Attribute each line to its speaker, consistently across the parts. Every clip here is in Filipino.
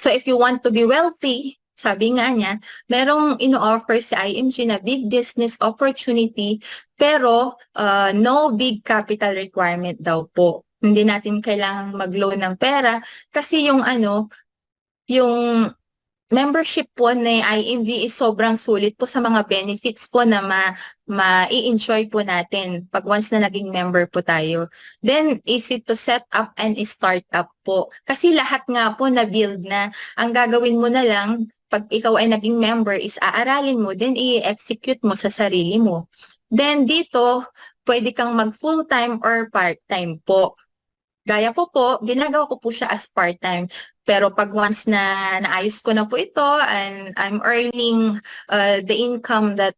Speaker 1: So if you want to be wealthy, sabi nga niya, merong ino-offer si IMG na big business opportunity pero no big capital requirement daw po. Hindi natin kailangang mag-loan ng pera kasi yung membership po ni IMV is sobrang sulit po sa mga benefits po na ma-i-enjoy po natin pag once na naging member po tayo. Then, easy to set up and start up po. Kasi lahat nga po na-build na. Ang gagawin mo na lang, pag ikaw ay naging member, is aaralin mo, then i-execute mo sa sarili mo. Then, dito, pwede kang mag full-time or part-time po. Gaya ko po, ginagawa ko po siya as part-time. Pero pag once na naayos ko na po ito and I'm earning the income that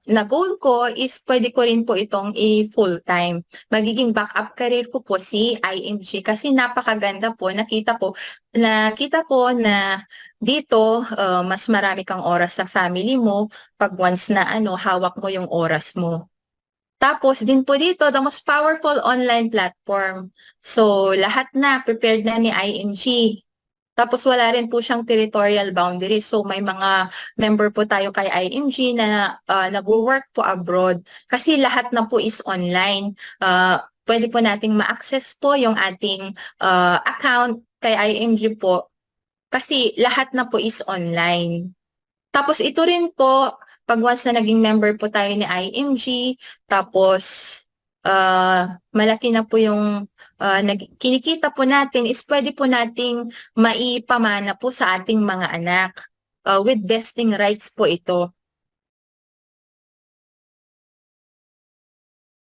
Speaker 1: na goal ko is pwede ko rin po itong i-full-time. Magiging backup career ko po si IMG kasi napakaganda po. Nakita ko na dito mas marami kang oras sa family mo pag once na hawak mo yung oras mo. Tapos din po dito, the most powerful online platform. So, lahat na, prepared na ni IMG. Tapos wala rin po siyang territorial boundaries. So, may mga member po tayo kay IMG na nag-work po abroad. Kasi lahat na po is online. Pwede po nating ma-access po yung ating account kay IMG po. Kasi lahat na po is online. Tapos ito rin po, pag once na naging member po tayo ni IMG, tapos malaki na po yung kinikita po natin, is pwede po nating maipamana po sa ating mga anak with vesting rights po ito.